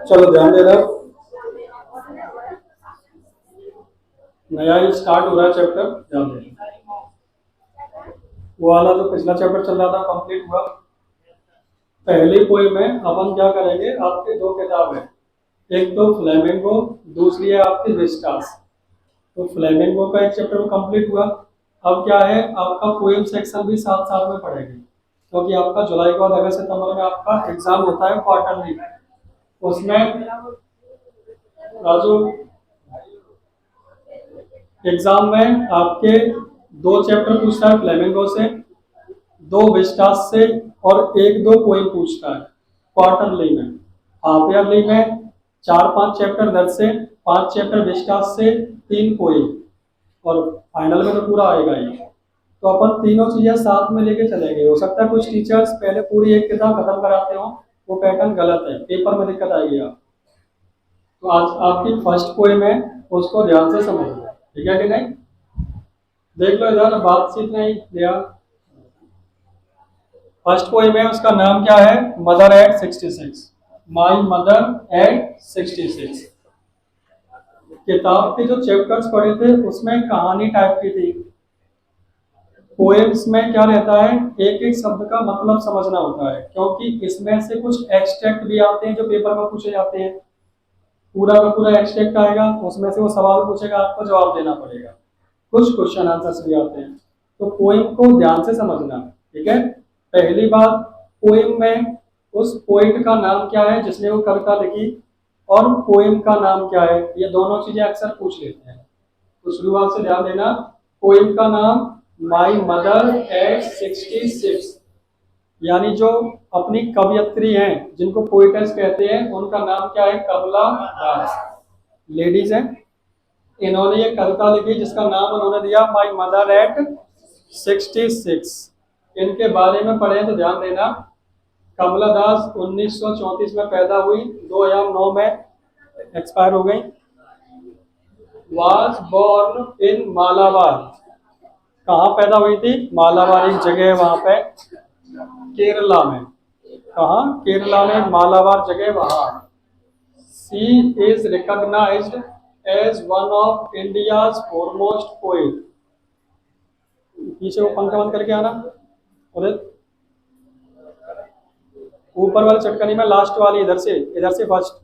चलो ध्यान दे रहा, नया ही स्टार्ट हो रहा है चैप्टर, ध्यान दे। वो वाला जो पिछला चैप्टर चल रहा था कंप्लीट हुआ। पहली पोएम में अपन क्या करेंगे, आपके दो किताब है, एक तो फ्लेमिंगो, दूसरी है आपकी विस्टास। तो फ्लेमिंगो का एक चैप्टर कंप्लीट हुआ। अब क्या है, आपका पोएम सेक्शन भी साथ साथ में पढ़ेगी, क्योंकि आपका जुलाई के बाद अगस्त सितंबर में आपका एग्जाम होता है क्वार्टरली। उसमें राजू एग्जाम में आपके दो चैप्टर पूछता है फ्लेमिंगो से, दो विस्टास से, और एक दो पोएम पूछता है क्वार्टरली में। हाफ ईयरली में 4-5 चैप्टर दर से, 5 चैप्टर विस्टास से, 3 पोएम, और फाइनल में तो पूरा आएगा ही। तो अपन तीनों चीजें साथ में लेके चलेंगे। हो सकता है कुछ टीचर्स पहले पूरी एक किताब खत्म कराते हो, वो पैटर्न गलत है, पेपर में दिक्कत आएगी आप। तो आज आपकी फर्स्ट पोएम है, उसको ध्यान से समझो, ठीक है कि नहीं? देख लो इधर, बातचीत नहीं दिया। फर्स्ट पोएम है, उसका नाम क्या है? Mother at 66। My mother at 66। किताब के जो चैप्टर्स पढ़े थे उसमें कहानी टाइप की थी। पोएम्स में क्या रहता है, एक एक शब्द का मतलब समझना होता है, क्योंकि इसमें से कुछ एक्सट्रैक्ट भी आते हैं जो पेपर में पूछे जाते हैं। पूरा का पूरा एक्सट्रैक्ट आएगा, उसमें से वो सवाल पूछेगा, आपको जवाब देना पड़ेगा। कुछ क्वेश्चन आंसर्स भी आते हैं। तो पोएम को ध्यान से समझना, ठीक है? पहली बात, पोएम में उस पोइट का नाम क्या है जिसने वो कविता लिखी, और पोएम का नाम क्या है, ये दोनों चीजें अक्सर पूछ लेते हैं। तो शुरुआत से ध्यान देना, पोएम का नाम माई मदर एट 66, यानी जो अपनी कवयित्री हैं, जिनको पोइटेस कहते हैं, उनका नाम क्या है? कमला दास, लेडीज हैं। इन्होंने ये कविता लिखी जिसका नाम उन्होंने दिया माई मदर एट 66। इनके बारे में पढ़े तो ध्यान देना, कमला दास 1934 में पैदा हुई, 2009 में एक्सपायर हो गई। was born in Malabar. कहाँ पैदा हुई थी? मालाबार एक जगह है वहां पे, केरला में। कहाँ? केरला में मालाबार जगह, वहां। She is recognised as one of India's foremost poet. पीछे वो पंखा बंद करके आना, उधर ऊपर वाले चटकनी में लास्ट वाली, इधर से फर्स्ट।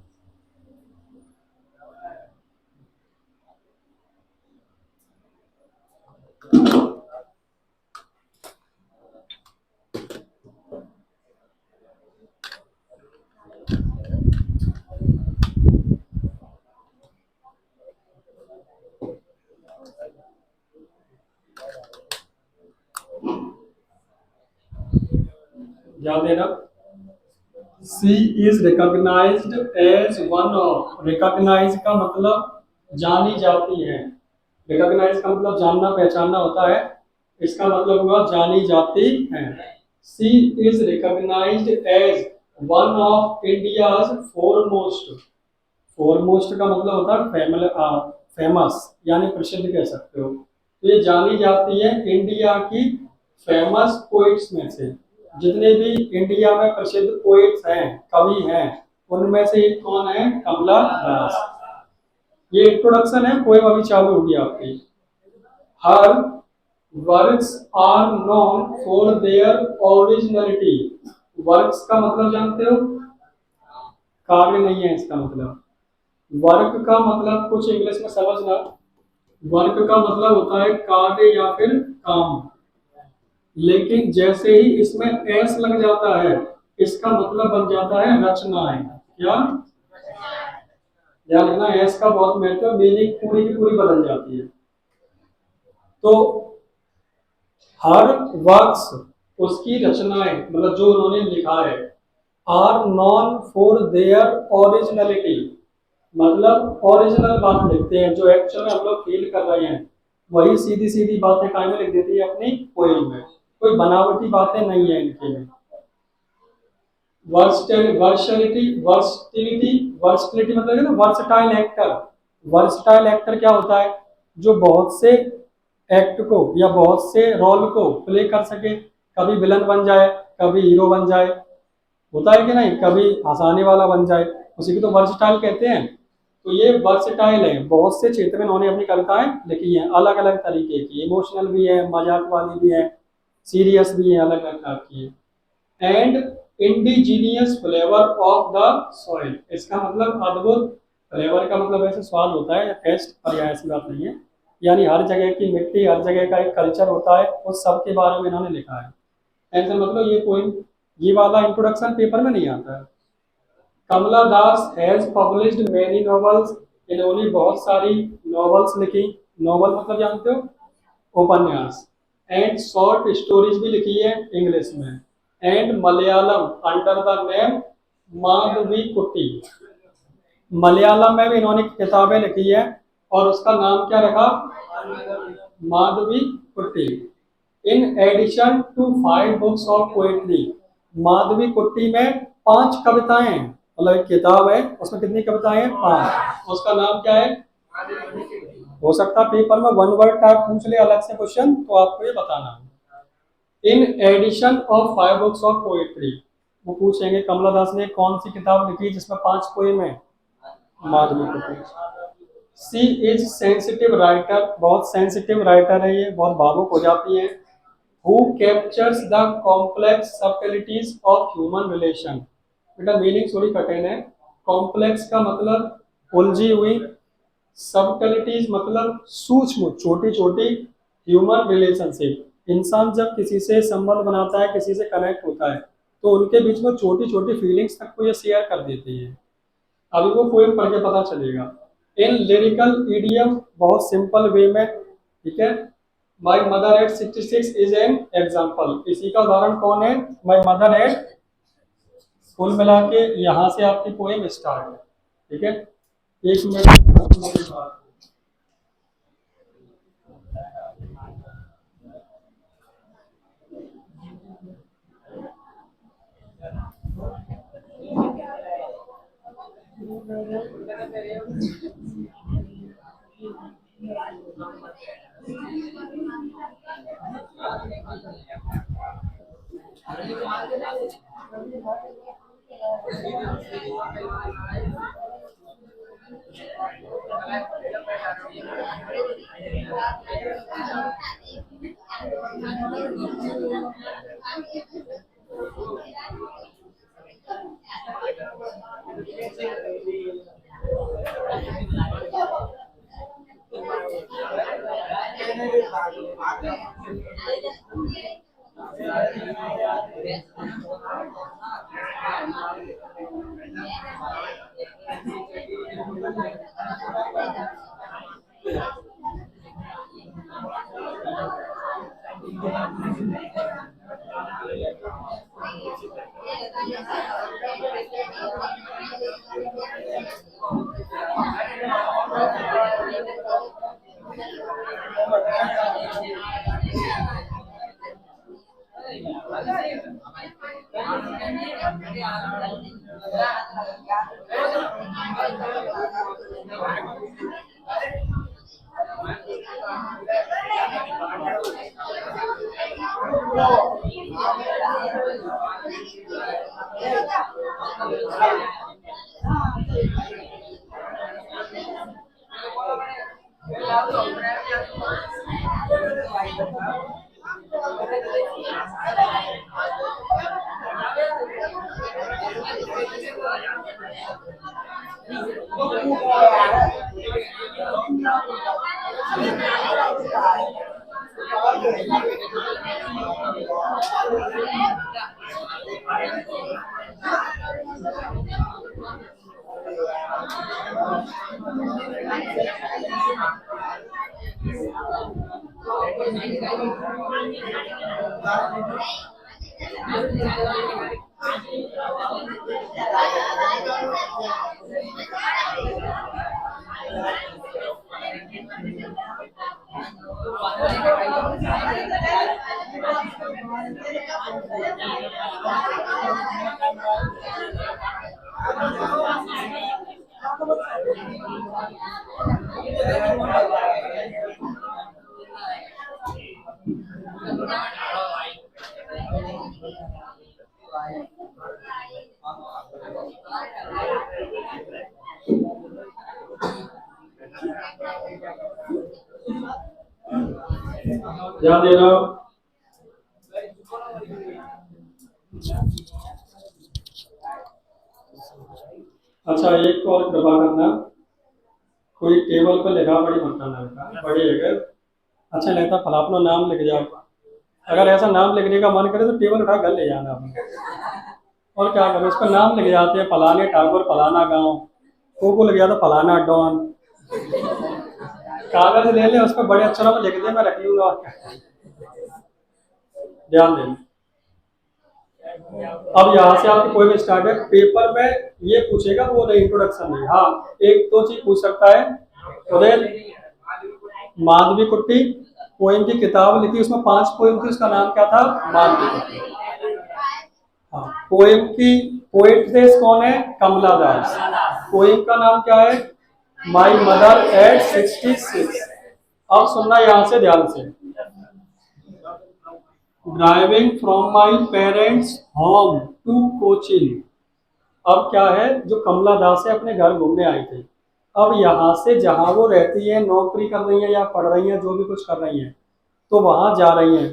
ध्यान देना, C is recognised as one of. Recognise का मतलब जानी जाती है, रिकॉग्नाइज का मतलब जानना पहचानना होता है, इसका मतलब हुआ जानी जाती है। C is recognised as one of India's foremost. Foremost का मतलब होता है फेमस, यानी प्रसिद्ध कह सकते हो। तो ये जानी जाती है इंडिया की फेमस पोइट्स में से। जितने भी इंडिया में प्रसिद्ध पोइट्स हैं, कवि हैं, उनमें से एक कौन है? कमला दास। ये इंट्रोडक्शन है, पोएम अभी चालू होगी आपकी। Her works are known for their originality. Works का मतलब जानते हो? कार्य नहीं है इसका मतलब। वर्क का मतलब कुछ इंग्लिश में समझना, वर्क का मतलब होता है कार्य या फिर काम। लेकिन जैसे ही इसमें एस लग जाता है, इसका मतलब बन जाता है रचनाएं। क्या? ध्यान रखना, एस का बहुत महत्व, मीनिंग पूरी की पूरी बदल जाती है। तो हर वर्क्स, उसकी रचनाएं, मतलब जो उन्होंने लिखा है, are known for their originality, मतलब ओरिजिनल बात लिखते हैं, जो एक्चुअल में हम लोग फील कर रहे हैं, वही सीधी सीधी बातें कायम लिख देती है अपनी पोएम में। कोई बनावटी बातें नहीं है इनके में। वर्सटिलिटी, वर्सटिलिटी, वर्सटिलिटी मतलब है ना वर्सटाइल एक्टर। वर्सटाइल एक्टर क्या होता है? जो बहुत से एक्ट को या बहुत से रोल को प्ले कर सके, कभी विलन बन जाए, कभी हीरो बन जाए। होता है कि नहीं, कभी आसानी वाला बन जाए, उसी को तो वर्सटाइल कहते हैं। तो ये वर्सटाइल है, बहुत से क्षेत्र में इन्होंने अपनी कविताएं लिखी हैं, अलग अलग तरीके की, इमोशनल भी है, मजाक वाली भी है, सीरियस भी है, अलग अलग टाइप की है। And indigenous flavour of the soil, इसका मतलब अद्भुत, फ्लेवर का मतलब ऐसे स्वाद होता है या टेस्ट, और यह ऐसी बात नहीं है, यानी हर जगह की मिट्टी, हर जगह का एक कल्चर होता है, उस सब के बारे में इन्होंने लिखा है। ऐसा मतलब ये कोई, ये वाला इंट्रोडक्शन पेपर में नहीं आता है। कमला दास हैज पब्लिश्ड मेनी नॉवेल्स, इन्होंने बहुत सारी नॉवेल्स लिखी। नॉवल मतलब जानते हो, उपन्यास। एंड शॉर्ट स्टोरीज भी लिखी है इंग्लिश में। And Malayalam under the name Madhavi कुट्टी, मलयालम में भी इन्होंने किताबें लिखी है, और उसका नाम क्या रखा, Madhavi Kutty. In addition to 5 books of poetry, Madhavi Kutty में 5 कविताएं हैं, मतलब एक किताब है उसमें कितनी कविताएं हैं, 5, उसका नाम क्या है। हो सकता है पेपर में 1 वर्ड टैग पूछ ले अलग से क्वेश्चन, तो आपको ये बताना है। In addition of 5 books of poetry, वो पूछेंगे कमला दास ने कौन सी किताब लिखी जिसमें 5 पोएम है, Madhavi Kutty. She is sensitive writer, बहुत सेंसिटिव राइटर है ये, बहुत भावुक हो जाती है। Who captures the complex subtleties of human relation, बेटा मीनिंग थोड़ी कठिन है। कॉम्प्लेक्स का मतलब उलझी हुई, सबटलिटीज मतलब सूक्ष्म, छोटी छोटी, ह्यूमन रिलेशनशिप, इंसान जब किसी से संबंध बनाता है, किसी से कनेक्ट होता है, तो उनके बीच में छोटी छोटी फीलिंग्स तक को ये शेयर कर देती है। अभी वो पोएम पढ़ के पता चलेगा। इन लिरिकल ईडियम, बहुत सिंपल वे में, ठीक है। My mother at 66 is an example, इसी का उदाहरण कौन है, माई मदर एट। कुल मिला के यहाँ से आपकी पोएम स्टार्ट है, ठीक है। एक मिनट। ध्यान देना। अच्छा, एक और कृपा करना, कोई टेबल पर लिखा पढ़ी मत करना बेटा, पढ़ी अगर अच्छा लगता फला अपना नाम लिख जाओ। अगर ऐसा नाम लिखने का मन करे तो टेबल उठा घर ले जाना अपने। और क्या करो, उस पर नाम लिख जाते हैं, फलाने ठाकुर फलाना गांव, को लिख जाता फलाना डॉन। कागज ले ले, उस पर बड़े अक्षरों में लिख दे, मैं रख लूंगा। और क्या, ध्यान देना। अब यहाँ से आपकी कोई भी स्टार्ट है, पेपर में ये पूछेगा वो नहीं, इंट्रोडक्शन नहीं। हाँ, एक दो चीज पूछ सकता है। उदय माधवी कुट्टी पोएम की किताब लिखी, उसमें 5 पोएम थी, उसका नाम क्या था? माधवी कुट्टी। हाँ, पोएम की पोएट्रेस कौन है? कमला दास। पोएम का नाम क्या है? My mother at 66। अब सुनना यहाँ से ध्यान से। Driving from my parents home to Cochin. अब क्या है, जो कमला दास है अपने घर घूमने आई थी। अब यहाँ से जहाँ वो रहती है, नौकरी कर रही है या पढ़ रही है, जो भी कुछ कर रही है, तो वहां जा रही है।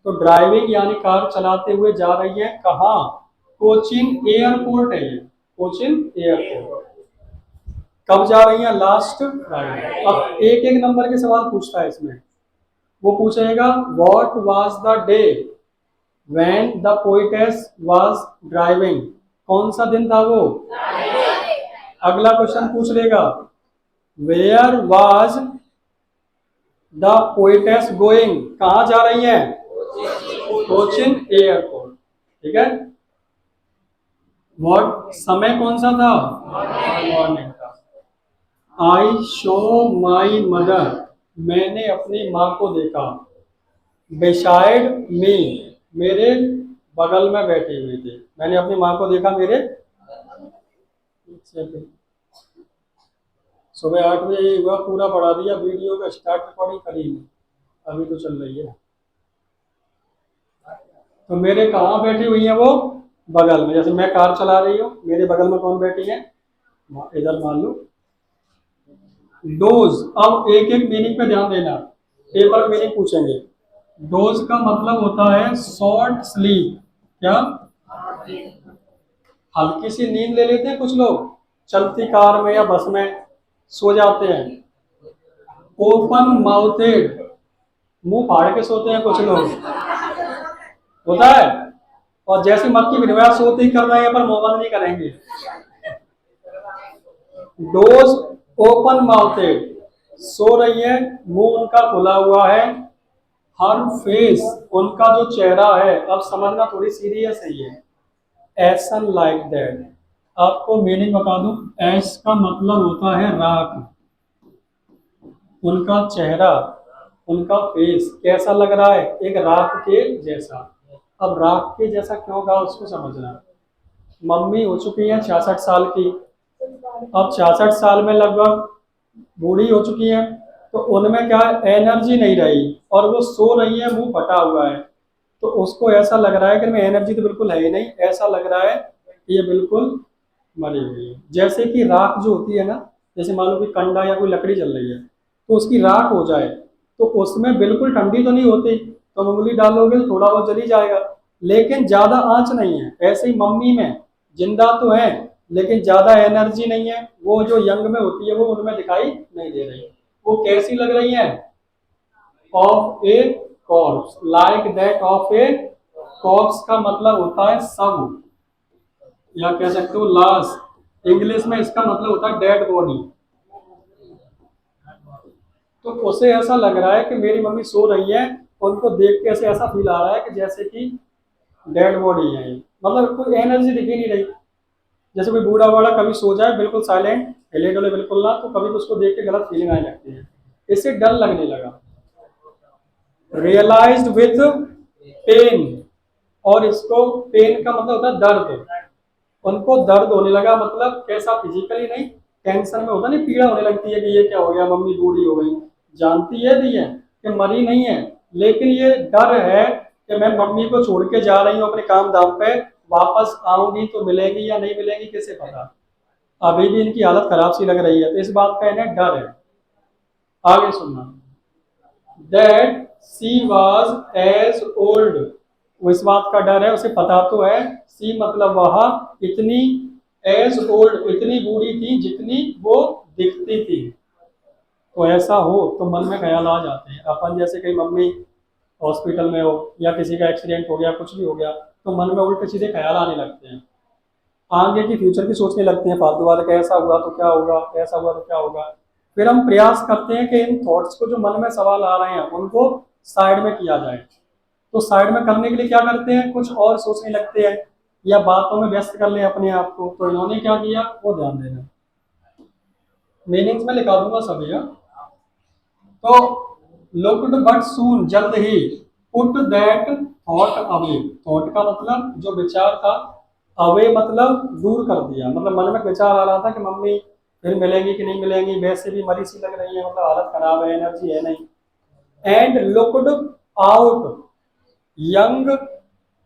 तो ड्राइविंग यानी कार चलाते हुए जा रही है कहाँ? कोचिन एयरपोर्ट है ये, कोचिन एयरपोर्ट। कब जा रही है? Last Friday. अब एक एक नंबर के सवाल पूछता है इसमें। वो पूछेगा what was the day when the poetess was driving. कौन सा दिन था वो? अगला क्वेश्चन पूछ लेगा where was the poetess going. कहाँ जा रही है? कोचिन एयरपोर्ट। ठीक है। व्हाट समय कौन सा था? मॉर्निंग का। I saw my mother. मैंने अपनी माँ को देखा। Beside me. मेरे बगल में बैठी हुई थी। मैंने अपनी माँ को देखा मेरे पीछे। सुबह 8 बजे ये हुआ, पूरा पढ़ा दिया, वीडियो का स्टार्ट रिकॉर्डिंग करी नहीं, अभी तो चल रही है। तो मेरे कहाँ बैठी हुई है वो? बगल में। जैसे मैं कार चला रही हूँ, मेरे बगल में कौन बैठी है? इधर मान लो डोज। अब एक एक मीनिंग पे ध्यान देना, पेपर मीनिंग पूछेंगे। डोज का मतलब होता है शॉर्ट स्लीप। क्या? हल्की सी नींद ले लेते हैं कुछ लोग, चलती कार में या बस में सो जाते हैं। ओपन माउथेड, मुंह फाड़ के सोते हैं कुछ लोग, होता है। और जैसे मक्खी भिनवा सोते ही कर रहे हैं पर मुंह बंद नहीं करेंगे। डोज ओपन माउथेड, सो रही है, मुंह उनका खुला हुआ है। हर फेस, उनका जो चेहरा है, अब समझना थोड़ी सीरियस है ये। एसन लाइक दैट। आपको मीनिंग बता दूं, एस का मतलब होता है राख। उनका चेहरा, उनका फेस कैसा लग रहा है? एक राख के जैसा। अब राख के जैसा क्यों कहा उसको समझना। मम्मी हो चुकी है 66 साल की। अब 66 साल में लगभग बूढ़ी हो चुकी है, तो उनमें क्या है, एनर्जी नहीं रही, और वो सो रही है, मुंह फटा हुआ है। तो उसको ऐसा लग रहा है कि मैं एनर्जी तो बिल्कुल है ही नहीं, ऐसा लग रहा है कि ये बिल्कुल मरी हुई है। जैसे कि राख जो होती है ना, जैसे मान लो कि कंडा या कोई लकड़ी जल रही है, तो उसकी राख हो जाए तो उसमें बिल्कुल ठंडी तो नहीं होती, तो उंगली डालोगे तो थोड़ा बहुत जल ही जाएगा, लेकिन ज्यादा आंच नहीं है। ऐसे ही मम्मी में जिंदा तो है लेकिन ज्यादा एनर्जी नहीं है, वो जो यंग में होती है वो उनमें दिखाई नहीं दे रही। वो कैसी लग रही है? Of A corps, like that of A corps का मतलब होता है शव, या कह सकते हो लाश। इंग्लिश में इसका मतलब होता है डेड बॉडी। तो उसे ऐसा लग रहा है कि मेरी मम्मी सो रही है, उनको देख के ऐसे ऐसा फील आ रहा है कि जैसे कि डेड बॉडी है ये। मतलब कोई एनर्जी दिख ही नहीं रही। जैसे कोई बूढ़ा वाला कभी सो जाए बिल्कुल साइलेंट, हिले डुले बिल्कुल ना, तो कभी तो उसको देख के गलत फीलिंग आने लगती है, इससे डर लगने लगा। रियलाइज्ड विथ पेन, और इसको पेन का मतलब होता है दर्द। उनको दर्द होने लगा, मतलब कैसा? फिजिकली नहीं, टेंशन में होता नहीं, पीड़ा होने लगती है कि ये क्या हो गया, मम्मी बूढ़ी हो गई। जानती है भी है कि मरी नहीं है, लेकिन ये डर है कि मैं मम्मी को छोड़ के जा रही हूँ अपने काम धाम पे, वापस आऊंगी तो मिलेगी या नहीं मिलेगी किसे पता। अभी भी इनकी हालत खराब सी लग रही है, तो इस बात का इन्हें डर है। आगे सुनना। That she was as old, वो इस बात का डर है, उसे पता तो है, सी मतलब वह इतनी, एज ओल्ड इतनी बूढ़ी थी जितनी वो दिखती थी। तो ऐसा हो तो मन में ख्याल आ जाते हैं। अपन जैसे कहीं मम्मी हॉस्पिटल में हो या किसी का एक्सीडेंट हो गया, कुछ भी हो गया, तो मन में उल्टे सीधे ख्याल आने लगते हैं, आगे की फ्यूचर की सोचने लगते हैं फालतू बात, ऐसा हुआ तो क्या होगा, ऐसा हुआ तो क्या होगा। फिर हम प्रयास करते हैं कि इन थॉट्स को जो मन में सवाल आ रहे हैं उनको साइड में किया जाए। तो साइड में करने के लिए क्या करते हैं, कुछ और सोचने लगते हैं या बातों में व्यस्त कर लें अपने आप को। तो इन्होंने क्या किया वो ध्यान देना, मीनिंग्स में लिखा दूंगा सभी। तो लुक्ड बट सून, जल्द ही, put that thought away, thought का मतलब जो विचार था, अवे मतलब दूर कर दिया, मतलब मन में विचार आ रहा था कि मम्मी फिर मिलेंगी कि नहीं मिलेंगी, वैसे भी मरी सी लग रही है, मतलब हालत खराब है, एनर्जी है नहीं। And looked out young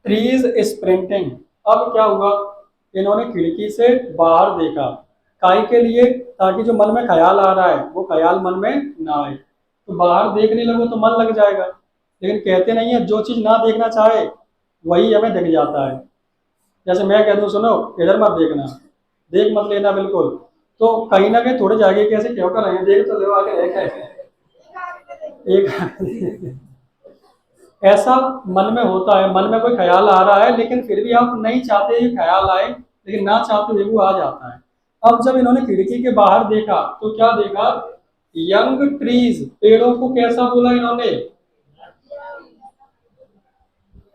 trees sprinting, अब क्या हुआ, इन्होंने खिड़की से बाहर देखा, काई के लिए, ताकि जो मन में ख्याल आ रहा है वो ख्याल मन में ना आए। तो बाहर देखने लगो तो मन लग जाएगा, लेकिन कहते नहीं है जो चीज ना देखना चाहे वही हमें दिख जाता है। जैसे मैं कह दूं सुनो इधर मत देखना, देख मत लेना बिल्कुल, तो कहीं ना कहीं थोड़े जागे कैसे क्यों कर रहे हैं, देख तो लो आगे है कैसे एक ऐसा मन में होता है, मन में कोई ख्याल आ रहा है लेकिन फिर भी आप नहीं चाहते ये ख्याल आए, लेकिन ना चाहते हुए वो आ जाता है। अब जब इन्होंने खिड़की के बाहर देखा तो क्या देखा, यंग ट्रीज, पेड़ों को कैसा बोला इन्होंने,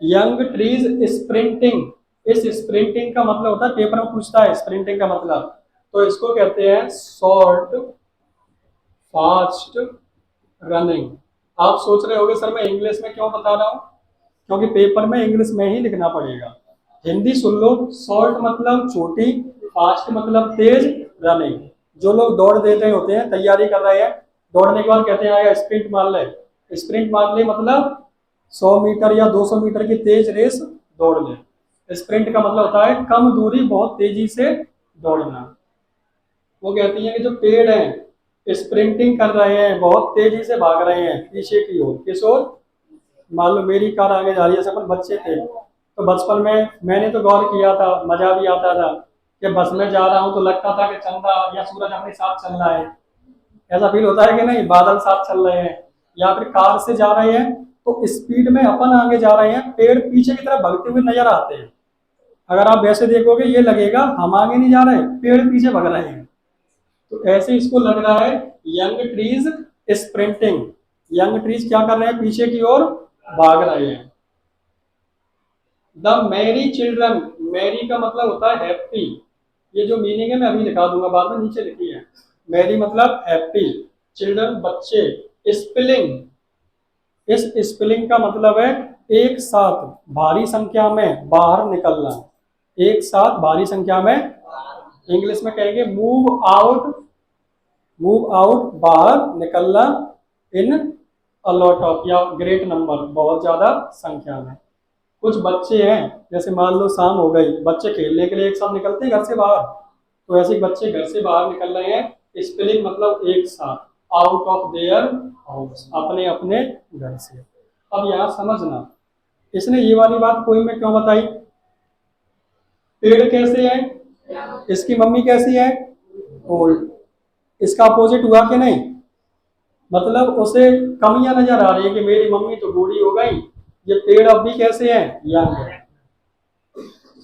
यंग ट्रीज स्प्रिंटिंग। इस स्प्रिंटिंग का मतलब होता है, पेपर में पूछता है स्प्रिंटिंग का मतलब, तो इसको कहते हैं शॉर्ट फास्ट रनिंग। आप सोच रहे होगे सर मैं इंग्लिश में क्यों बता रहा हूँ, क्योंकि पेपर में इंग्लिश में ही लिखना पड़ेगा। हिंदी सुन लो, शॉर्ट मतलब छोटी, फास्ट मतलब तेज, रनिंग। जो लोग दौड़ देते होते हैं, तैयारी कर रहे हैं, दौड़ने के बाद कहते हैं आया स्प्रिंट मार ले, स्प्रिंट मार ले मतलब 100 मीटर या 200 मीटर की तेज रेस दौड़ ले। स्प्रिंट का मतलब होता है कम दूरी बहुत तेजी से दौड़ना। वो कहती है कि जो पेड़ हैं स्प्रिंटिंग कर रहे हैं, बहुत तेजी से भाग रहे हैं पीछे की ओर, किस ओर, मान लो मेरी कार आगे जा रही है, अपन बच्चे थे तो बचपन में मैंने तो गौर किया था, मजा भी आता था कि बस में जा रहा हूँ तो लगता था कि चंदा या सूरज अपने साथ चल रहा है, ऐसा फील होता है कि नहीं, बादल साथ चल रहे हैं। या फिर कार से जा रहे हैं तो स्पीड में अपन आगे जा रहे हैं, पेड़ पीछे की तरफ भागते हुए नजर आते हैं। अगर आप वैसे देखोगे ये लगेगा हम आगे नहीं जा रहे, पेड़ पीछे भाग रहे हैं। तो ऐसे इसको लग रहा है young trees sprinting, young trees क्या कर रहे हैं, पीछे की ओर भाग रहे हैं। द मैरी चिल्ड्रन, मैरी का मतलब होता है हैप्पी, ये जो मीनिंग है मैं अभी लिखा दूंगा, बाद में नीचे लिखी है। मैरी मतलब हैप्पी, चिल्ड्रन बच्चे, स्पिलिंग, इस स्पिलिंग का मतलब है एक साथ भारी संख्या में बाहर निकलना, एक साथ भारी संख्या में, इंग्लिश में कहेंगे मूव आउट, मूव आउट बाहर निकलना, इन अ लॉट ऑफ या ग्रेट नंबर, बहुत ज्यादा संख्या में। कुछ बच्चे हैं, जैसे मान लो शाम हो गई, बच्चे खेलने के लिए एक साथ निकलते हैं घर से बाहर, तो ऐसे ही बच्चे घर से बाहर निकल रहे हैं, स्पेलिंग मतलब एक साथ, आउट ऑफ देयर हाउस, अपने अपने घर से। अब यहाँ समझना, इसने ये वाली बात कोई में क्यों बताई, पेड़ कैसे है, इसकी मम्मी कैसी है, ओल्ड, इसका अपोजिट हुआ कि नहीं, मतलब उसे कमियां नजर आ रही है कि मेरी मम्मी तो बूढ़ी हो गई, ये पेड़ अब भी कैसे हैं, यंग है,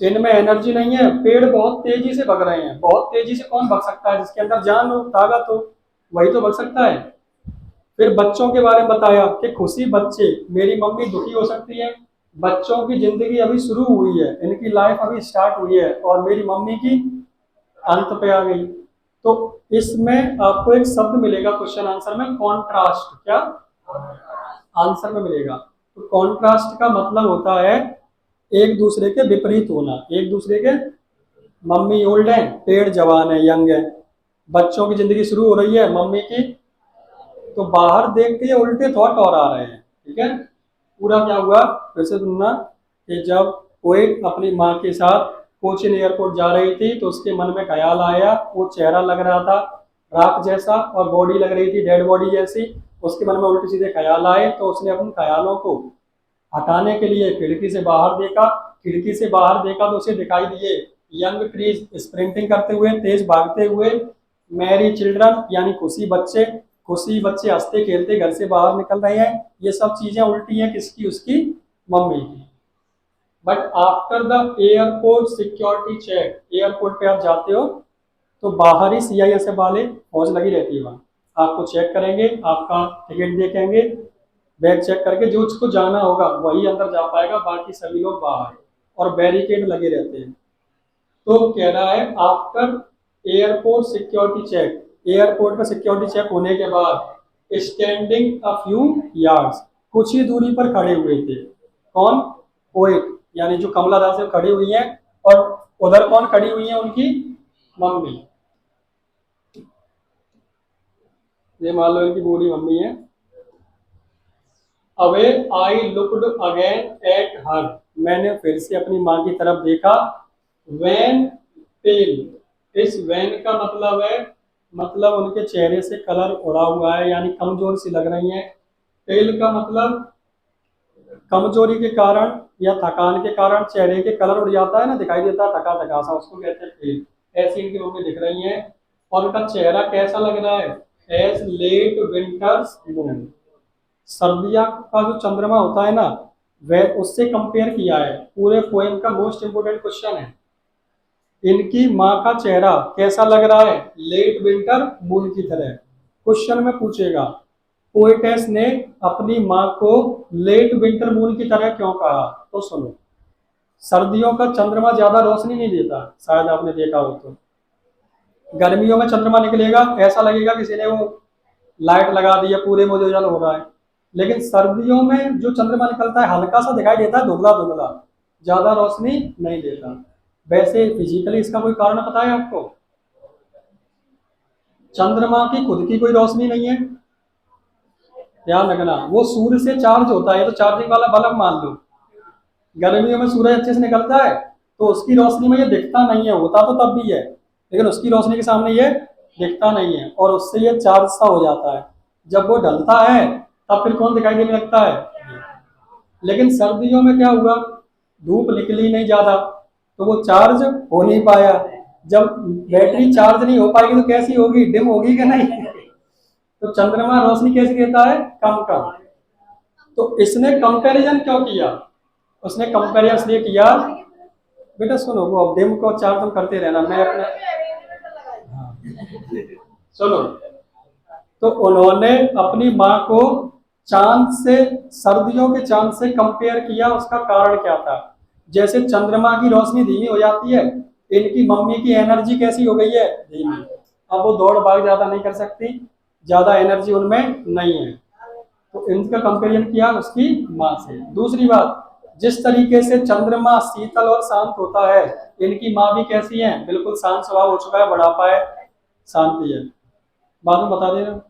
इनमें एनर्जी नहीं है, पेड़ बहुत तेजी से भग रहे हैं, बहुत तेजी से कौन भग सकता है, जिसके अंदर जान हो ताकत हो वही तो भग सकता है। फिर बच्चों के बारे में बताया कि खुशी बच्चे, मेरी मम्मी दुखी हो सकती है, बच्चों की जिंदगी अभी शुरू हुई है, इनकी लाइफ अभी स्टार्ट हुई है, और मेरी मम्मी की अंत पे आ गई। तो इसमें आपको एक शब्द मिलेगा क्वेश्चन आंसर में, कॉन्ट्रास्ट, क्या आंसर में मिलेगा। तो कॉन्ट्रास्ट का मतलब होता है एक दूसरे के विपरीत होना, एक दूसरे के, मम्मी ओल्ड है, पेड़ जवान है, यंग है, बच्चों की जिंदगी शुरू हो रही है, मम्मी की, तो बाहर देख के ये उल्टे थॉट और आ रहे हैं, ठीक है। पूरा क्या हुआ फिर से सुनना, कि जब कोई अपनी माँ के साथ कोचिन एयरपोर्ट जा रही थी तो उसके मन में ख्याल आया, वो चेहरा लग रहा था राख जैसा और बॉडी लग रही थी डेड बॉडी जैसी, उसके मन में उल्टे सीधे ख्याल आए तो उसने अपने ख्यालों को हटाने के लिए खिड़की से बाहर देखा। खिड़की से बाहर देखा तो उसे दिखाई दिए यंग ट्रीज स्प्रिंटिंग करते हुए, तेज भागते हुए, मैरी चिल्ड्रन यानी खुशी बच्चे हंसते खेलते घर से बाहर निकल रहे हैं। ये सब चीजें उल्टी हैं, किसकी? उसकी मम्मी की। But after the airport security check, airport पे आप जाते हो तो बाहर ही CISF वाले फौज लगी रहती है वहाँ, आपको चेक करेंगे, आपका टिकट देखेंगे, बैग चेक करके जो उसको जाना होगा वही अंदर जा पाएगा, बाकी सभी लोग बाहर, और बैरिकेड लगे रहते हैं। तो कह रहा है after airport security check, airport पर सिक्योरिटी चेक होने के बाद स्टैंडिंग अ फ्यू यार्ड्स, कुछ ही दूरी पर खड़े हुए थे। कौन? पोएट यानी जो कमला दास से खड़ी हुई हैं, और उधर कौन खड़ी हुई है? उनकी मम्मी। ये मान लो इनकी बूढ़ी मम्मी है। Away I looked again at her, मैंने फिर से अपनी माँ की तरफ देखा। वैन पेल, इस वैन का मतलब है, मतलब उनके चेहरे से कलर उड़ा हुआ है, यानी कमजोर सी लग रही हैं। पेल का मतलब कमजोरी के कारण या थकान के कारण चेहरे के कलर उड़ जाता है ना, दिखाई देता है थका थका सा, उसको कहते हैं पेल। ऐसी इनकी मम्मी दिख रही हैं। और उनका चेहरा कैसा लग रहा है? एज लेट विंटर्स मून, सर्दियां का जो चंद्रमा होता है ना, वह उससे कंपेयर किया है। पूरे पोएम का मोस्ट इंपोर्टेंट क्वेश्चन है, इनकी माँ का चेहरा कैसा लग रहा है? लेट विंटर मून की तरह। क्वेश्चन में पूछेगा पोएटेस ने अपनी माँ को लेट विंटर मून की तरह क्यों कहा? तो सुनो, सर्दियों का चंद्रमा ज्यादा रोशनी नहीं देता, शायद आपने देखा हो तो। गर्मियों में चंद्रमा निकलेगा ऐसा लगेगा किसी ने वो लाइट लगा दी है, पूरे में उजाला हो रहा है। लेकिन सर्दियों में जो चंद्रमा निकलता है हल्का सा दिखाई देता है, धुंधला धुंधला, ज्यादा रोशनी नहीं देता। वैसे फिजिकली इसका कोई कारण पता है आपको? चंद्रमा की खुद की कोई रोशनी नहीं है, ध्यान रखना, वो सूर्य से चार्ज होता है, तो चार्जिंग वाला बल्ब मान लो। गर्मियों में सूरज अच्छे से निकलता है तो उसकी रोशनी में ये दिखता नहीं है, होता तो तब भी है, लेकिन उसकी रोशनी के सामने ये दिखता नहीं है, और उससे ये चार्ज सा हो जाता है। जब वो ढलता है तब फिर कौन दिखाई देने लगता है? लेकिन सर्दियों में क्या हुआ? धूप निकली नहीं ज्यादा, तो वो चार्ज हो नहीं पाया। जब बैटरी चार्ज नहीं हो पाएगी तो कैसी होगी? डिम होगी कि नहीं? तो चंद्रमा रोशनी कैसी देता है? कम कम। तो इसने कंपैरिजन क्यों किया? उसने कंपैरिजन इसलिए किया, बेटा सुनो, वो डिम को चार्ज तुम करते रहना, मैं अपना, हाँ सुनो, तो उन्होंने अपनी माँ को चांद से, सर्दियों के चांद से कंपेयर किया। उसका कारण क्या था? जैसे चंद्रमा की रोशनी धीमी हो जाती है, इनकी मम्मी की एनर्जी कैसी हो गई है? धीमी। अब वो दौड़ भाग ज्यादा नहीं कर सकती, ज्यादा एनर्जी उनमें नहीं है, तो इनका कंपेरिजन किया उसकी माँ से। दूसरी बात, जिस तरीके से चंद्रमा शीतल और शांत होता है, इनकी माँ भी कैसी है? बिल्कुल शांत स्वभाव हो चुका है, बढ़ापा है, शांति है। बाद में बता देना।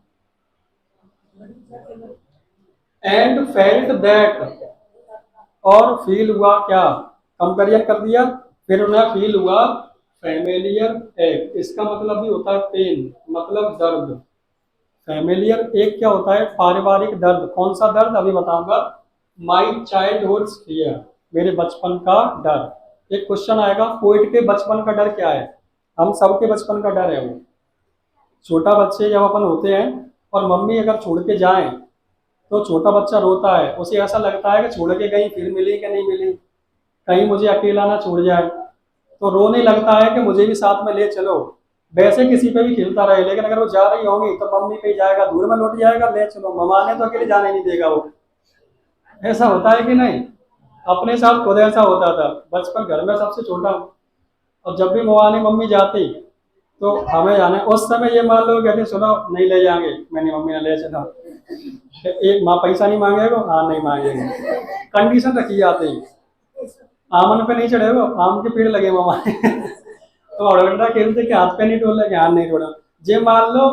एंड फेल्ट दैट, और फील हुआ क्या? कंपेरिजन कर दिया, फिर उन्हें फील हुआ फैमिलियर एक, इसका मतलब भी होता है पेन, मतलब दर्द। फैमिलियर एक क्या होता है? पारिवारिक दर्द। कौन सा दर्द? अभी बताऊंगा। माई चाइल्डहुड फियर, मेरे बचपन का डर। एक क्वेश्चन आएगा, पोइट के बचपन का डर क्या है? हम सबके बचपन का डर है वो। छोटा बच्चे जब अपन होते हैं और मम्मी अगर छोड़ के जाए तो छोटा बच्चा रोता है, उसे ऐसा लगता है कि छोड़ के गई फिर मिली कि नहीं मिली, कहीं मुझे अकेला ना छोड़ जाए, तो रोने लगता है कि मुझे भी साथ में ले चलो। वैसे किसी पे भी खेलता रहे, लेकिन अगर वो जा रही होगी तो मम्मी पे ही जाएगा, दूर में लौट जाएगा, ले चलो ममा ने तो अकेले जाने नहीं देगा वो। ऐसा होता है कि नहीं? अपने साथ खुद ऐसा होता था, बचपन घर में सबसे छोटा हूँ, और जब भी मवानी मम्मी जाती तो हमें जाने, उस समय ये मान लो कहते सुनो नहीं ले जाएंगे, मैंने मम्मी ने ले चला, एक माँ पैसा नहीं मांगेगा, हाँ नहीं मांगेंगे, कंडीशन रखी जाती है। आमन पे नहीं चढ़े हो, आम के पेड़ लगे मामा तो अड़गड़ा खेलते कि हाथ पे नहीं टोला, कि हाथ नहीं टोला। जे मान लो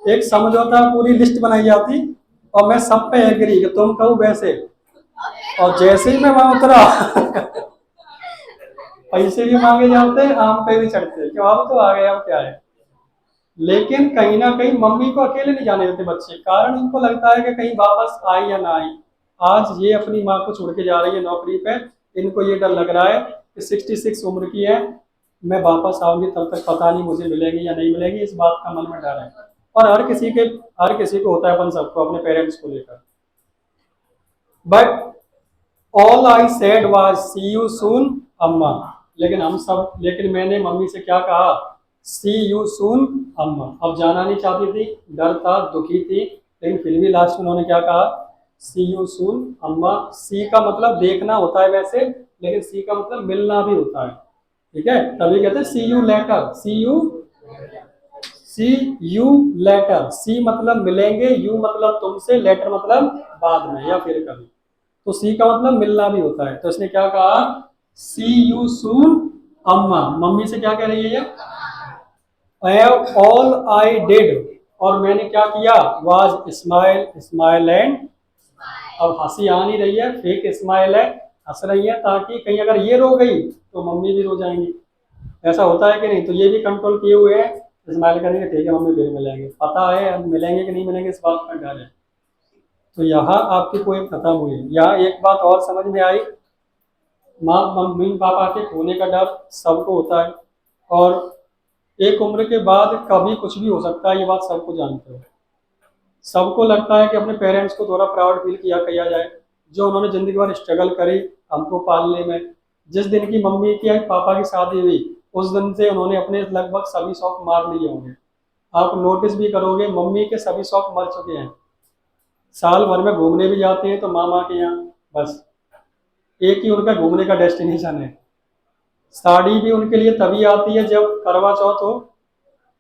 एक समझौता पूरी लिस्ट बनाई जाती, और मैं सब पे एग्री कि तुम कहो वैसे, और जैसे ही मैं वहां उतरा पैसे भी मांगे जाते, आम पे भी चढ़ते, कि अब तो आ गए, अब क्या है। लेकिन कहीं ना कहीं मम्मी को अकेले नहीं जाने देते बच्चे, कारण इनको लगता है कि कहीं वापस आए या ना आए। आज ये अपनी माँ को छोड़ के जा रही है नौकरी पे, इनको ये डर लग रहा है कि 66 उम्र की है, मैं वापस आऊंगी तब तक पता नहीं मुझे मिलेगी या नहीं मिलेगी, इस बात का मन में डर है। और हर किसी को होता है, अपन सबको अपने पेरेंट्स को लेकर। But all I said was see you soon Amma. लेकिन मैंने मम्मी से क्या कहा, सी यू सून अम्मा। अब जाना नहीं चाहती थी, डर था, दुखी थी, लेकिन फिर भी लास्ट में उन्होंने क्या कहा, सी यू सून अम्मा। सी का मतलब देखना होता है वैसे, लेकिन सी का मतलब मिलना भी होता है, ठीक है। तभी कहते हैं see you later, see you later. See मतलब मिलेंगे, यू मतलब तुमसे, लेटर मतलब बाद में या फिर कभी। तो सी का मतलब मिलना भी होता है। तो इसने क्या कहा, सी यू सून अम्मा। मम्मी से क्या कह रही है ये, ऑल आई डिड, और मैंने क्या किया, वाज स्माइल, स्माइल एंड। अब हंसी आ नहीं रही है, फेक स्माइल है, हंस रही है, ताकि कहीं अगर ये रो गई तो मम्मी भी रो जाएंगी। ऐसा होता है कि नहीं, तो ये भी कंट्रोल किए हुए हैं, स्माइल करेंगे, ठीक है मम्मी फिर मिलेंगे, पता है अब मिलेंगे कि नहीं मिलेंगे इस बात का डर है। तो यहाँ आपकी पोएम खत्म हुई। यहाँ एक बात और समझ में आई, माँ मम्मी पापा के खोने का डर सबको होता है, और एक उम्र के बाद कभी कुछ भी हो सकता है, ये बात सबको जानते हो। सबको लगता है कि अपने पेरेंट्स को थोड़ा प्राउड फील किया जाए, जो उन्होंने जिंदगी भर स्ट्रगल करी हमको पालने में। जिस दिन की मम्मी की पापा की शादी हुई, उस दिन से उन्होंने अपने लगभग सभी शौक मार लिए होंगे। आप नोटिस भी करोगे, मम्मी के सभी शौक मर चुके हैं। साल भर में घूमने भी जाते हैं तो मामा के यहाँ, बस एक ही उनका घूमने का डेस्टिनेशन है। साड़ी भी उनके लिए तभी आती है जब करवा चौथ हो,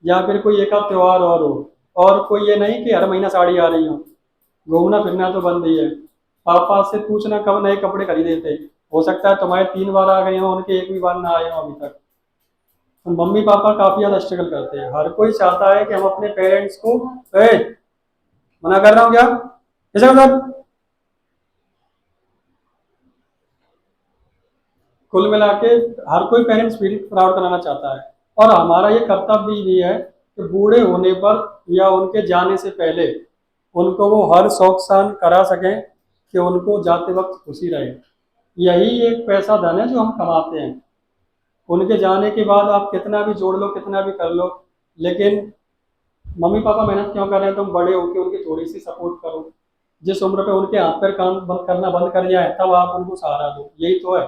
या फिर कोई एक आध त्योहार और हो, और कोई ये नहीं कि हर महीना साड़ी आ रही हो। घूमना फिरना तो बंद ही है। पापा से पूछना कब नए कपड़े खरीदे थे, हो सकता है तुम्हारे 3 बार आ गए हो, उनके एक भी बार ना आए हो अभी तक। तो मम्मी पापा काफी ज्यादा स्ट्रगल करते हैं। हर कोई चाहता है कि हम अपने पेरेंट्स को, ए, मना कर रहा हूँ क्या, कैसे मतलब। कुल मिला के हर कोई पेरेंट्स फील प्राउड कराना चाहता है, और हमारा ये कर्तव्य भी है कि बूढ़े होने पर या उनके जाने से पहले उनको वो हर शौक शान करा सकें, कि उनको जाते वक्त खुशी रहे। यही एक पैसा धन है जो हम कमाते हैं। उनके जाने के बाद आप कितना भी जोड़ लो, कितना भी कर लो, लेकिन मम्मी पापा मेहनत क्यों कर रहे हैं, तुम बड़े होके उनकी थोड़ी सी सपोर्ट करो। जिस उम्र पे उनके हाथ पैर काम बंद करना बंद कर जाए, तब आप उनको सहारा दो, यही तो है।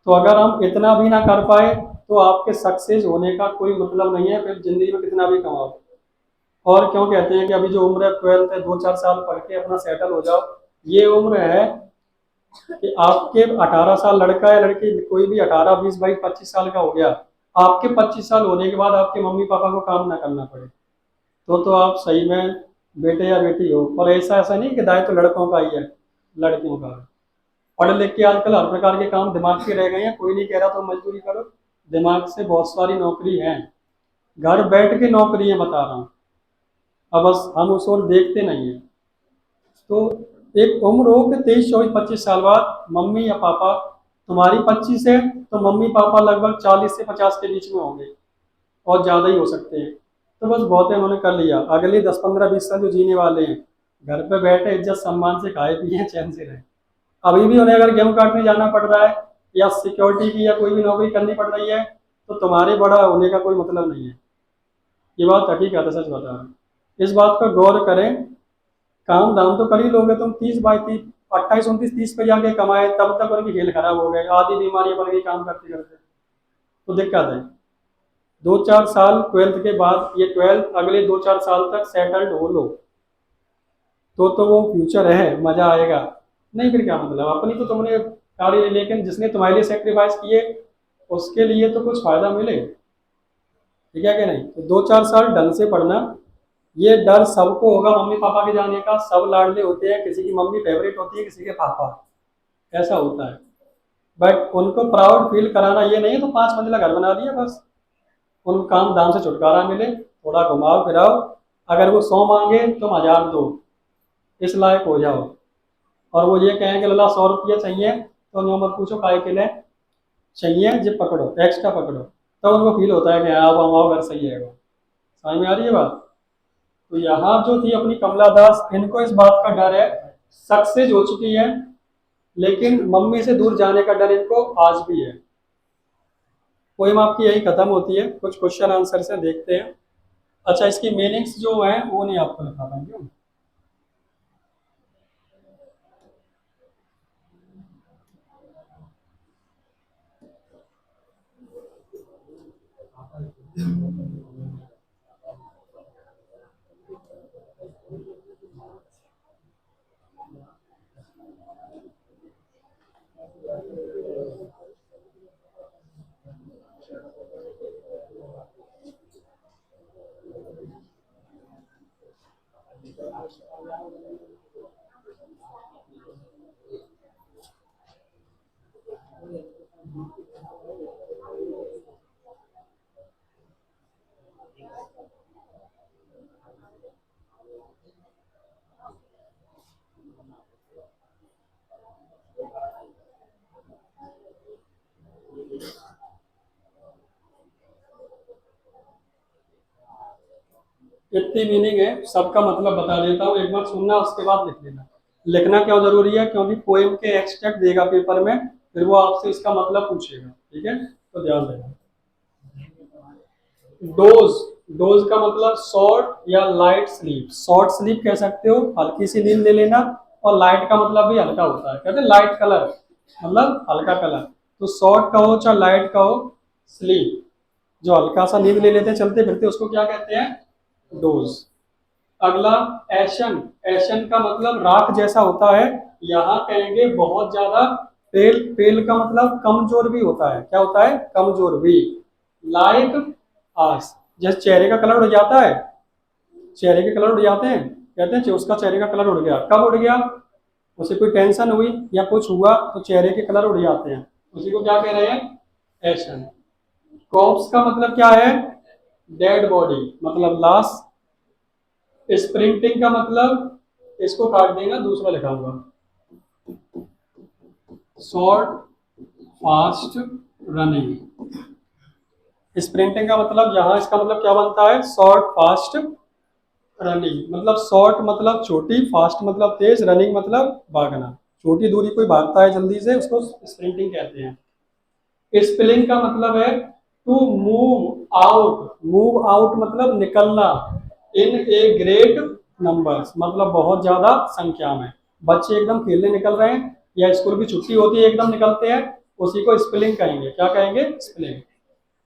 तो अगर हम इतना भी ना कर पाए, तो आपके सक्सेस होने का कोई मतलब नहीं है, फिर जिंदगी में कितना भी कमाओ। और क्यों कहते हैं कि अभी जो उम्र है 12th है, 2-4 साल पढ़ के अपना सेटल हो जाओ, ये उम्र है कि आपके 18 साल लड़का या लड़की, कोई भी 18, 20, 22, 25 साल का हो गया, आपके 25 साल होने के बाद आपके मम्मी पापा को काम ना करना पड़े, तो आप सही में बेटे या बेटी हो। और ऐसा ऐसा नहीं कि दायित्व तो लड़कों का ही है, लड़कियों का है। पढ़ लिख के आजकल हर प्रकार के काम दिमाग के रह गए हैं, कोई नहीं कह रहा तो मजदूरी करो, दिमाग से बहुत सारी नौकरी है, घर बैठ के नौकरी है, बता रहा हूँ। अब बस हम उस ओर देखते नहीं है। तो एक उम्र हो कि 23, 24, 25 साल बाद मम्मी या पापा, तुम्हारी 25 है तो मम्मी पापा लगभग 40 से 50 के बीच में होंगे, और ज़्यादा ही हो सकते हैं। तो बस बहुत है, उन्होंने कर लिया। अगले 10, 15, 20 साल जो जीने वाले हैं, घर पे बैठे इज्जत सम्मान से खाए पिए चैन से रहे। अभी भी उन्हें अगर गेहूं काटने जाना पड़ रहा है, या सिक्योरिटी की या कोई भी नौकरी करनी पड़ रही है, तो तुम्हारे बड़ा होने का कोई मतलब नहीं है। ये बात हकीकत है, सच बता रहा हूँ। इस बात पर गौर करें। काम धाम तो कर ही लोगे तुम, 30, 32, 28, 29, 30 पे जाके कमाए, तब तक उनकी खेल खराब हो गए, आधी बीमारियां बन गई काम करते करते। तो दिक्कत है। 2-4 साल 12th के बाद, ये 12th अगले 2-4 साल तक सेटल्ड हो लो, तो वो फ्यूचर है, मजा आएगा। नहीं फिर क्या मतलब, अपनी तो तुमने गाड़ी ले, लेकिन जिसने तुम्हारे लिए सेक्रीफाइस किए, उसके लिए तो कुछ फायदा मिले, ठीक है कि नहीं। तो 2-4 साल ढंग से पढ़ना। ये डर सबको होगा मम्मी पापा के जाने का, सब लाडले होते हैं, किसी की मम्मी फेवरेट होती है, किसी के पापा, ऐसा होता है। बट उनको प्राउड फील कराना ये नहीं है तो 5 मंजिला घर बना दिया बस, उनको काम धाम से छुटकारा मिले, थोड़ा घुमाओ फिराओ। अगर वो 100 मांगे तो 1000 दो, इस लायक हो जाओ। और वो ये कहें कि लला 100 रुपया चाहिए, तो उन्हें मत पूछो काय के लिए चाहिए, जब पकड़ो एक्स्ट्रा पकड़ो, तो उनको फील होता है कि हाँ अब हम आओ घर सही है वो। समझ में आ रही है बात? तो यहाँ जो थी अपनी कमला दास, इनको इस बात का डर है, सक्सेस हो चुकी है, लेकिन मम्मी से दूर जाने का डर इनको आज भी है। पोएम आपकी यही खत्म होती है। कुछ क्वेश्चन आंसर से देखते हैं। अच्छा, इसकी मीनिंग्स जो है वो नहीं आपको लिखा पाएंगे। इतनी मीनिंग है, सबका मतलब बता देता हूँ, एक बार सुनना उसके बाद लिख लेना। लिखना क्यों जरूरी है? क्योंकि पोएम के एक्सट्रैक्ट देगा पेपर में, फिर वो आपसे इसका मतलब पूछेगा। ठीक है, तो ध्यान देना। डोज, डोज का मतलब शॉर्ट या लाइट स्लीप। शॉर्ट स्लीप कह सकते हो, हल्की सी नींद ले लेना। और लाइट का मतलब भी हल्का होता है, कहते हैं लाइट कलर, मतलब हल्का कलर। तो शॉर्ट का हो चाहे लाइट का हो, स्लीप, जो हल्का सा नींद ले लेते हैं चलते फिरते, उसको क्या कहते हैं? डोज। अगला एशन। एशन का मतलब राख जैसा होता है। यहाँ कहेंगे बहुत ज्यादा। पेल, पेल का मतलब कमजोर भी होता है। क्या होता है? कमजोर भी। लाइक आस, जैसे चेहरे का कलर उड़ जाता है, चेहरे के कलर उड़ जाते हैं, कहते हैं उसका चेहरे का कलर उड़ गया। कब उड़ गया? उसे कोई टेंशन हुई या कुछ हुआ तो चेहरे के कलर उड़ जाते हैं, उसी को क्या कह रहे हैं? एशन। कॉप्स का मतलब क्या है? डेड बॉडी, मतलब लाश। स्प्रिंटिंग का मतलब, इसको काट देगा, दूसरा लिखाऊंगा, शॉर्ट फास्ट रनिंग। स्प्रिंटिंग का मतलब यहाँ इसका मतलब क्या बनता है? Short fast running. मतलब शॉर्ट मतलब छोटी, फास्ट मतलब तेज, रनिंग मतलब भागना। छोटी दूरी कोई भागता है जल्दी से, उसको स्प्रिंटिंग कहते हैं। स्पिलिंग का मतलब है to move out. Move out मतलब निकलना। इन ए ग्रेट नंबर्स, मतलब बहुत ज्यादा संख्या में। बच्चे एकदम खेलने निकल रहे हैं या स्कूल की छुट्टी होती है एकदम निकलते हैं, उसी को स्पेलिंग कहेंगे। क्या कहेंगे? Spelling.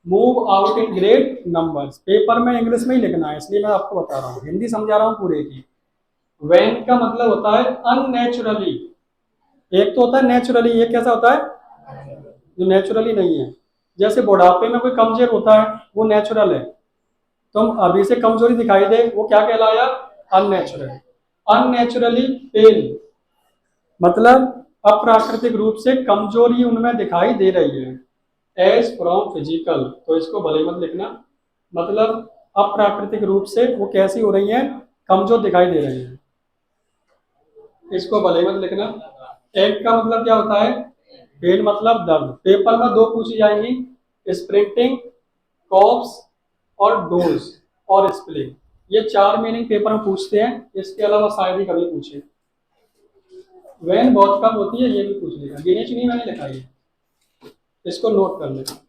Move out in great numbers. Paper में इंग्लिश में ही लिखना है, इसलिए मैं आपको बता रहा हूँ, हिंदी समझा रहा हूँ पूरे की। वैन का मतलब होता है अननेचुरली। एक तो होता है नेचुरली, एक कैसा होता है? जो नेचुरली नहीं है। जैसे बुढ़ापे में कोई कमजोर होता है, वो नेचुरल है। तुम अभी से कमजोरी दिखाई दे, वो क्या कहलाया? अननेचुरल। अननेचुरली पेन, मतलब अप्राकृतिक रूप से कमजोरी उनमें दिखाई दे रही है। एज फ्रॉम फिजिकल, तो इसको भले मत लिखना। मतलब अप्राकृतिक रूप से वो कैसी हो रही है? कमजोर दिखाई दे रही है, इसको भले मत लिखना। एक का मतलब क्या होता है? पेन मतलब दर्द। पेपर में दो पूछी जाएंगी, स्प्रिंटिंग, कॉप्स और डोज और स्प्लिंग। ये चार मीनिंग पेपर में पूछते हैं, इसके अलावा शायद ही कभी पूछे। वैन बहुत कम होती है, ये भी पूछ लेगा। गिनी चुनी मैंने लिखा है, इसको नोट कर लेना।